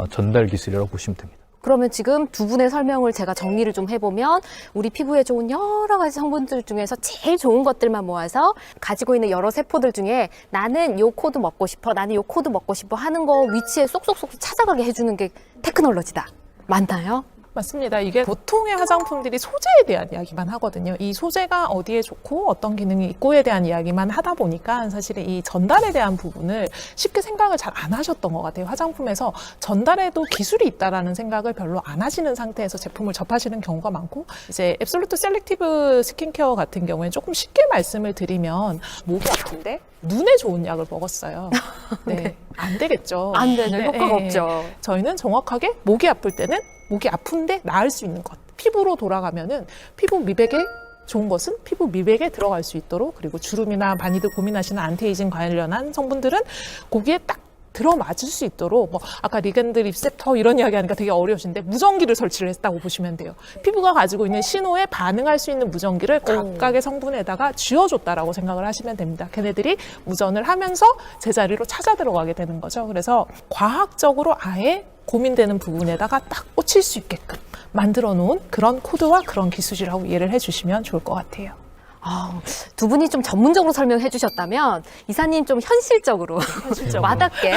전달 기술이라고 보시면 됩니다. 그러면 지금 두 분의 설명을 제가 정리를 좀 해보면 우리 피부에 좋은 여러 가지 성분들 중에서 제일 좋은 것들만 모아서 가지고 있는 여러 세포들 중에 나는 요 코드 먹고 싶어, 나는 요 코드 먹고 싶어 하는 거 위치에 쏙쏙쏙 찾아가게 해주는 게 테크놀로지다. 맞나요? 맞습니다. 이게 보통의 화장품들이 소재에 대한 이야기만 하거든요. 이 소재가 어디에 좋고 어떤 기능이 있고에 대한 이야기만 하다 보니까 사실 이 전달에 대한 부분을 쉽게 생각을 잘 안 하셨던 것 같아요. 화장품에서 전달에도 기술이 있다라는 생각을 별로 안 하시는 상태에서 제품을 접하시는 경우가 많고 이제 앱솔루트 셀렉티브 스킨케어 같은 경우에 조금 쉽게 말씀을 드리면 목이 아픈데 눈에 좋은 약을 먹었어요. 안 되겠죠. 안 되죠. 효과가 없죠. 저희는 정확하게 목이 아플 때는 목이 아픈데 나을 수 있는 것. 피부로 돌아가면은 피부 미백에 좋은 것은 피부 미백에 들어갈 수 있도록 그리고 주름이나 많이들 고민하시는 안티에이징 관련한 성분들은 거기에 딱 들어맞을 수 있도록 아까 리간드 리셉터 이런 이야기 하니까 되게 어려우신데 무전기를 설치를 했다고 보시면 돼요. 피부가 가지고 있는 신호에 반응할 수 있는 무전기를 각각의 성분에다가 쥐어줬다라고 생각을 하시면 됩니다. 걔네들이 무전을 하면서 제자리로 찾아 들어가게 되는 거죠. 그래서 과학적으로 아예 고민되는 부분에다가 딱 꽂힐 수 있게끔 만들어 놓은 그런 코드와 그런 기술이라고 이해를 해주시면 좋을 것 같아요. 두 분이 좀 전문적으로 설명해 주셨다면 이사님 좀 현실적으로 와닿게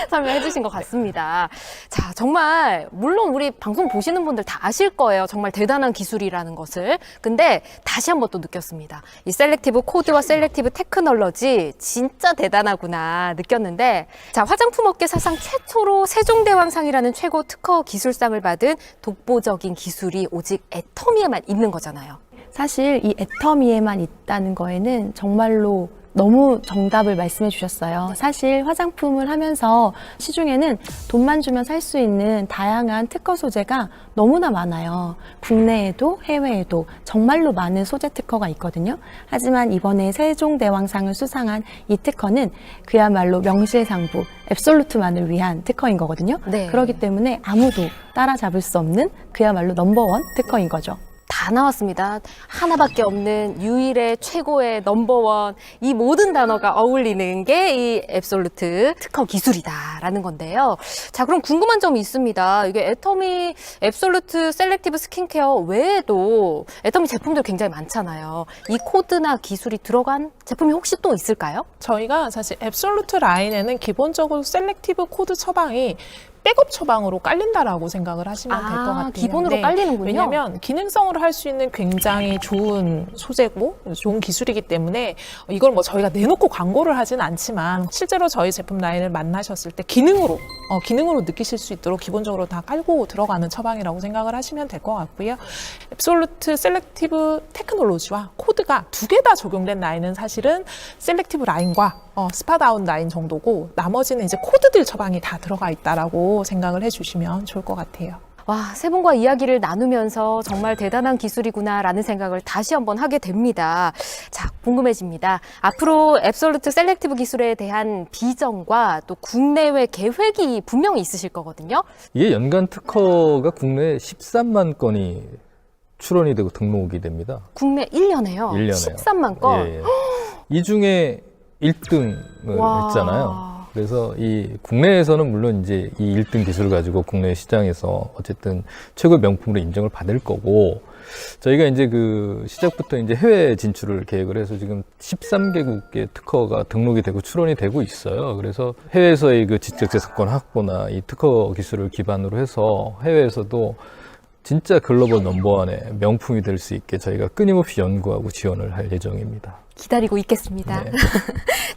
설명해 주신 것 같습니다. 자, 정말 물론 우리 방송 보시는 분들 다 아실 거예요. 정말 대단한 기술이라는 것을. 근데 다시 한번 또 느꼈습니다. 이 셀렉티브 코드와 셀렉티브 테크놀로지 진짜 대단하구나 느꼈는데, 자, 화장품 업계 사상 최초로 세종대왕상이라는 최고 특허 기술상을 받은 독보적인 기술이 오직 애터미에만 있는 거잖아요. 사실 이 애터미에만 있다는 거에는 정말로 너무 정답을 말씀해 주셨어요. 사실 화장품을 하면서 시중에는 돈만 주면 살 수 있는 다양한 특허 소재가 너무나 많아요. 국내에도 해외에도 정말로 많은 소재 특허가 있거든요. 하지만 이번에 세종대왕상을 수상한 이 특허는 그야말로 명실상부, 앱솔루트만을 위한 특허인 거거든요. 네. 그렇기 때문에 아무도 따라잡을 수 없는 그야말로 넘버원 특허인 거죠. 다 나왔습니다. 하나밖에 없는 유일의 최고의 넘버원, 이 모든 단어가 어울리는 게 이 앱솔루트 특허 기술이다라는 건데요. 자, 그럼 궁금한 점이 있습니다. 이게 애터미 앱솔루트 셀렉티브 스킨케어 외에도 애터미 제품들 굉장히 많잖아요. 이 코드나 기술이 들어간 제품이 혹시 또 있을까요? 저희가 사실 앱솔루트 라인에는 기본적으로 셀렉티브 코드 처방이 백업 처방으로 깔린다라고 생각을 하시면 될 것 같아요. 기본으로 깔리는군요. 왜냐하면 기능성으로 할 수 있는 굉장히 좋은 소재고 좋은 기술이기 때문에 이걸 뭐 저희가 내놓고 광고를 하진 않지만 실제로 저희 제품 라인을 만나셨을 때 기능으로 느끼실 수 있도록 기본적으로 다 깔고 들어가는 처방이라고 생각을 하시면 될 것 같고요. 앱솔루트 셀렉티브 테크놀로지와 코드가 두 개 다 적용된 라인은 사실은 셀렉티브 라인과 스파다운 라인 정도고, 나머지는 이제 코드들 처방이 다 들어가 있다라고 생각을 해주시면 좋을 것 같아요. 와, 세 분과 이야기를 나누면서 정말 대단한 기술이구나라는 생각을 다시 한번 하게 됩니다. 자, 궁금해집니다. 앞으로 앱솔루트 셀렉티브 기술에 대한 비전과 또 국내외 계획이 분명히 있으실 거거든요. 이게 연간 특허가 국내에 13만 건이 출원이 되고 등록이 됩니다. 국내 1년에요? 1년에요. 13만 건? 예, 예. 이 중에 1등을 했잖아요. 그래서 이 국내에서는 물론 이제 이 1등 기술을 가지고 국내 시장에서 어쨌든 최고의 명품으로 인정을 받을 거고, 저희가 이제 그 시작부터 이제 해외 진출을 계획을 해서 지금 13개국의 특허가 등록이 되고 출원이 되고 있어요. 그래서 해외에서의 그 지적재산권 확보나 이 특허 기술을 기반으로 해서 해외에서도 진짜 글로벌 넘버원의 명품이 될 수 있게 저희가 끊임없이 연구하고 지원을 할 예정입니다. 기다리고 있겠습니다. 네.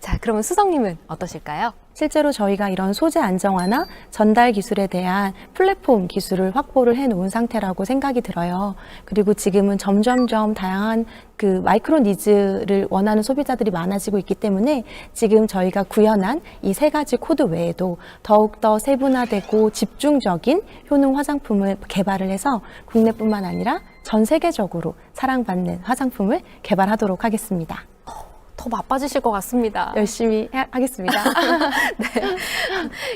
자, 그러면 수성님은 어떠실까요? 실제로 저희가 이런 소재 안정화나 전달 기술에 대한 플랫폼 기술을 확보를 해놓은 상태라고 생각이 들어요. 그리고 지금은 점점점 다양한 그 마이크로 니즈를 원하는 소비자들이 많아지고 있기 때문에 지금 저희가 구현한 이 세 가지 코드 외에도 더욱더 세분화되고 집중적인 효능 화장품을 개발을 해서 국내뿐만 아니라 전 세계적으로 사랑받는 화장품을 개발하도록 하겠습니다. 더 바빠지실 것 같습니다. 열심히 하겠습니다. 네.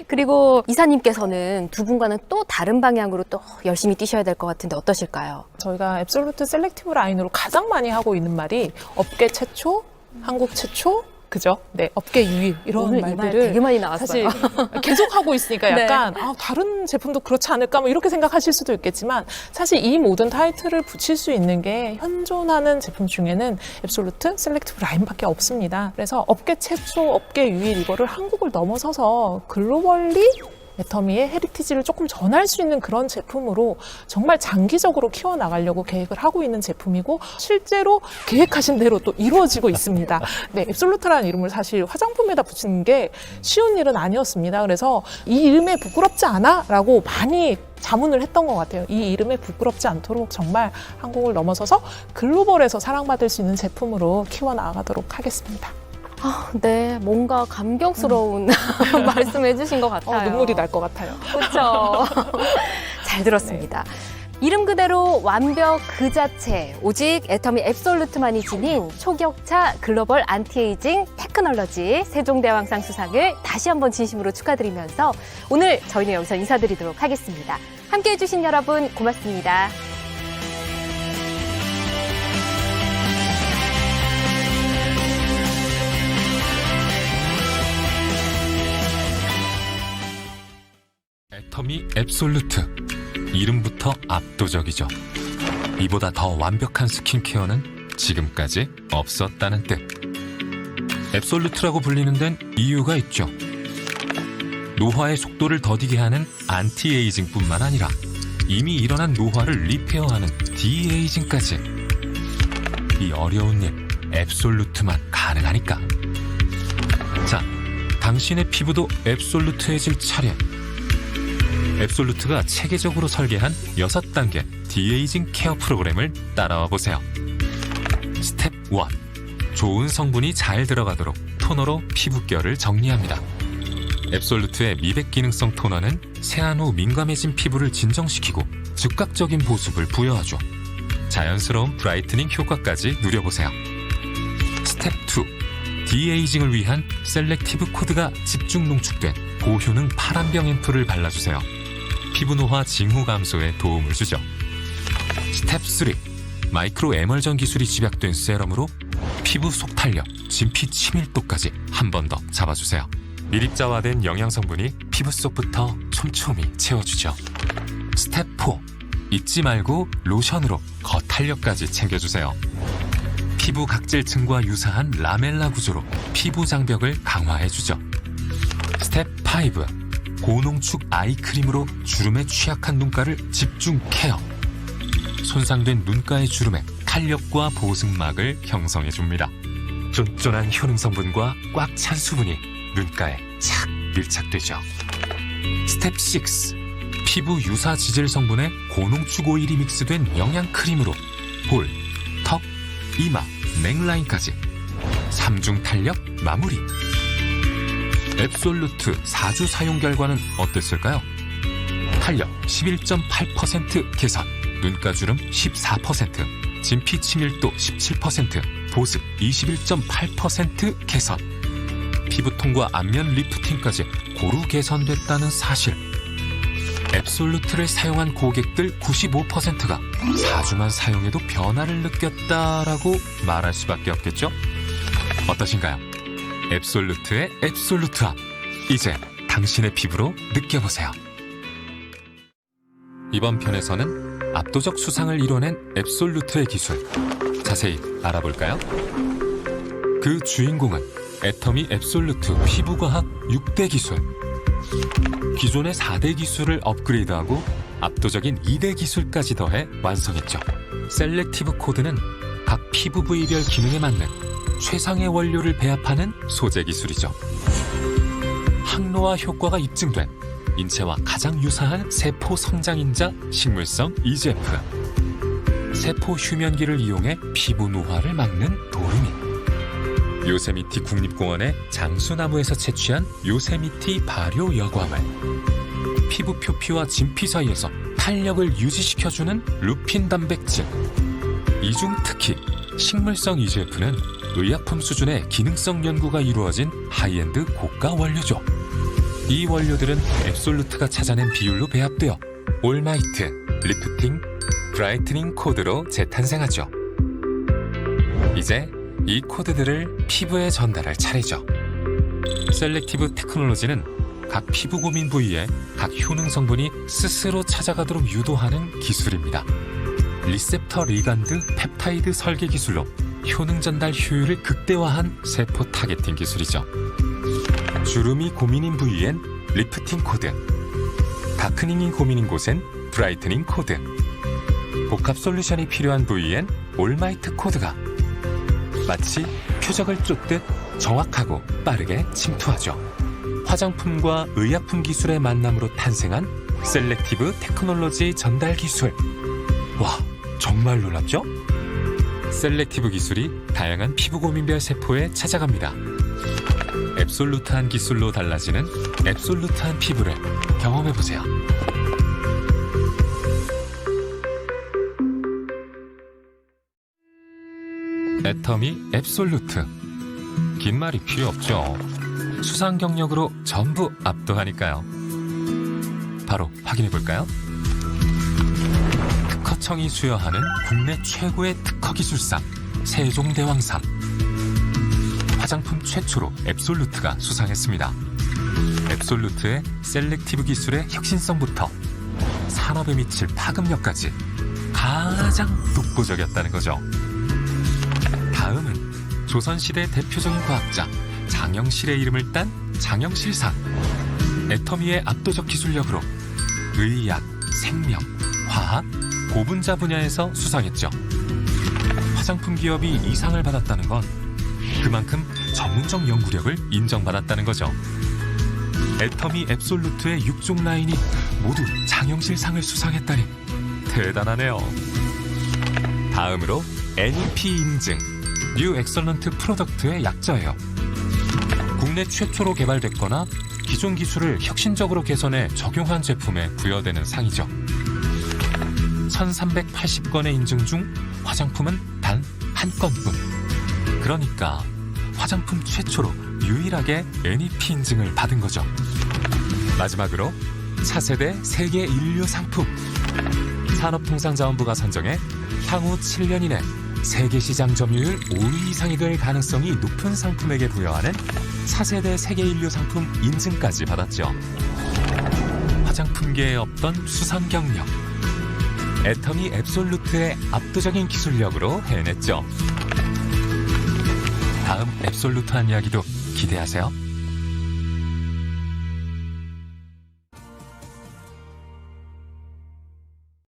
그리고 이사님께서는 두 분과는 또 다른 방향으로 또 열심히 뛰셔야 될 것 같은데 어떠실까요? 저희가 앱솔루트 셀렉티브 라인으로 가장 많이 하고 있는 말이 업계 최초, 한국 최초, 그죠? 네, 업계 유일 이런 오늘 이 말 말들을 되게 많이 나왔어요. 사실 계속 하고 있으니까 네. 약간 다른 제품도 그렇지 않을까 뭐 이렇게 생각하실 수도 있겠지만, 사실 이 모든 타이틀을 붙일 수 있는 게 현존하는 제품 중에는 앱솔루트 셀렉티브 라인밖에 없습니다. 그래서 업계 최초, 업계 유일 이거를 한국을 넘어서서 글로벌리 애터미의 헤리티지를 조금 전할 수 있는 그런 제품으로 정말 장기적으로 키워나가려고 계획을 하고 있는 제품이고, 실제로 계획하신 대로 또 이루어지고 있습니다. 네, 앱솔루트라는 이름을 사실 화장품에다 붙이는 게 쉬운 일은 아니었습니다. 그래서 이 이름에 부끄럽지 않아? 라고 많이 자문을 했던 것 같아요. 이 이름에 부끄럽지 않도록 정말 한국을 넘어서서 글로벌에서 사랑받을 수 있는 제품으로 키워나가도록 하겠습니다. 네, 뭔가 감격스러운 말씀해 주신 것 같아요. 눈물이 날 것 같아요. 그렇죠. 잘 들었습니다. 이름 그대로 완벽 그 자체, 오직 애터미 앱솔루트만이 지닌 초격차 글로벌 안티에이징 테크놀로지 세종대왕상 수상을 다시 한번 진심으로 축하드리면서 오늘 저희는 여기서 인사드리도록 하겠습니다. 함께해 주신 여러분 고맙습니다. 애터미 앱솔루트. 이름부터 압도적이죠. 이보다 더 완벽한 스킨케어는 지금까지 없었다는 뜻. 앱솔루트라고 불리는 데는 이유가 있죠. 노화의 속도를 더디게 하는 안티에이징뿐만 아니라 이미 일어난 노화를 리페어하는 디에이징까지. 이 어려운 일, 앱솔루트만 가능하니까. 자, 당신의 피부도 앱솔루트해질 차례. 앱솔루트가 체계적으로 설계한 6단계 디에이징 케어 프로그램을 따라와 보세요. 스텝 1. 좋은 성분이 잘 들어가도록 토너로 피부결을 정리합니다. 앱솔루트의 미백 기능성 토너는 세안 후 민감해진 피부를 진정시키고 즉각적인 보습을 부여하죠. 자연스러운 브라이트닝 효과까지 누려보세요. 스텝 2. 디에이징을 위한 셀렉티브 코드가 집중 농축된 고효능 파란병 앰플을 발라주세요. 피부 노화 징후 감소에 도움을 주죠. 스텝 3. 마이크로 에멀전 기술이 집약된 세럼으로 피부 속 탄력, 진피 치밀도까지 한 번 더 잡아주세요. 미립자화된 영양성분이 피부 속부터 촘촘히 채워주죠. 스텝 4. 잊지 말고 로션으로 겉탄력까지 챙겨주세요. 피부 각질층과 유사한 라멜라 구조로 피부 장벽을 강화해주죠. 스텝 5. 고농축 아이크림으로 주름에 취약한 눈가를 집중 케어. 손상된 눈가의 주름에 탄력과 보습막을 형성해줍니다. 쫀쫀한 효능 성분과 꽉 찬 수분이 눈가에 착 밀착되죠. 스텝 6. 피부 유사 지질 성분의 고농축 오일이 믹스된 영양 크림으로 볼, 턱, 이마, 넥라인까지 3중 탄력 마무리. 앱솔루트 4주 사용 결과는 어땠을까요? 탄력 11.8% 개선, 눈가주름 14%, 진피 치밀도 17%, 보습 21.8% 개선, 피부톤과 안면 리프팅까지 고루 개선됐다는 사실. 앱솔루트를 사용한 고객들 95%가 4주만 사용해도 변화를 느꼈다라고 말할 수밖에 없겠죠? 어떠신가요? 앱솔루트의 앱솔루트함. 이제 당신의 피부로 느껴보세요. 이번 편에서는 압도적 수상을 이뤄낸 앱솔루트의 기술 자세히 알아볼까요? 그 주인공은 애터미 앱솔루트 피부과학 6대 기술. 기존의 4대 기술을 업그레이드하고 압도적인 2대 기술까지 더해 완성했죠. 셀렉티브 코드는 각 피부 부위별 기능에 맞는 최상의 원료를 배합하는 소재 기술이죠. 항노화 효과가 입증된 인체와 가장 유사한 세포 성장인자 식물성 EGF. 세포 휴면기를 이용해 피부 노화를 막는 도루미. 요세미티 국립공원의 장수나무에서 채취한 요세미티 발효 여과물. 피부 표피와 진피 사이에서 탄력을 유지시켜주는 루핀 단백질. 이 중 특히 식물성 EGF는 의약품 수준의 기능성 연구가 이루어진 하이엔드 고가 원료죠. 이 원료들은 앱솔루트가 찾아낸 비율로 배합되어 올마이트, 리프팅, 브라이트닝 코드로 재탄생하죠. 이제 이 코드들을 피부에 전달할 차례죠. 셀렉티브 테크놀로지는 각 피부 고민 부위에 각 효능 성분이 스스로 찾아가도록 유도하는 기술입니다. 리셉터 리간드 펩타이드 설계 기술로 효능 전달 효율을 극대화한 세포 타겟팅 기술이죠. 주름이 고민인 부위엔 리프팅 코드, 다크닝이 고민인 곳엔 브라이트닝 코드, 복합 솔루션이 필요한 부위엔 올마이트 코드가 마치 표적을 쫓듯 정확하고 빠르게 침투하죠. 화장품과 의약품 기술의 만남으로 탄생한 셀렉티브 테크놀로지 전달 기술. 와, 정말 놀랍죠? 셀렉티브 기술이 다양한 피부 고민별 세포에 찾아갑니다. 앱솔루트한 기술로 달라지는 앱솔루트한 피부를 경험해보세요. 애터미 앱솔루트. 긴 말이 필요 없죠. 수상 경력으로 전부 압도하니까요. 바로 확인해볼까요? 특허청이 수여하는 국내 최고의 특허 기술상 세종대왕상. 화장품 최초로 앱솔루트가 수상했습니다. 앱솔루트의 셀렉티브 기술의 혁신성부터 산업에 미칠 파급력까지 가장 독보적이었다는 거죠. 조선시대 대표적인 과학자 장영실의 이름을 딴 장영실상. 애터미의 압도적 기술력으로 의학, 생명, 화학, 고분자 분야에서 수상했죠. 화장품 기업이 이 상을 받았다는 건 그만큼 전문적 연구력을 인정받았다는 거죠. 애터미 앱솔루트의 6종 라인이 모두 장영실상을 수상했다니 대단하네요. 다음으로 NEP 인증, 뉴 엑설런트 프로덕트의 약자예요. 국내 최초로 개발됐거나 기존 기술을 혁신적으로 개선해 적용한 제품에 부여되는 상이죠. 1380건의 인증 중 화장품은 단 한 건뿐. 그러니까 화장품 최초로 유일하게 NEP 인증을 받은 거죠. 마지막으로 차세대 세계 인류 상품. 산업통상자원부가 선정해 향후 7년 이내 세계 시장 점유율 5위 이상이 될 가능성이 높은 상품에게 부여하는 차세대 세계 인류 상품 인증까지 받았죠. 화장품계에 없던 수상 경력. 애터미 앱솔루트의 압도적인 기술력으로 해냈죠. 다음 앱솔루트한 이야기도 기대하세요.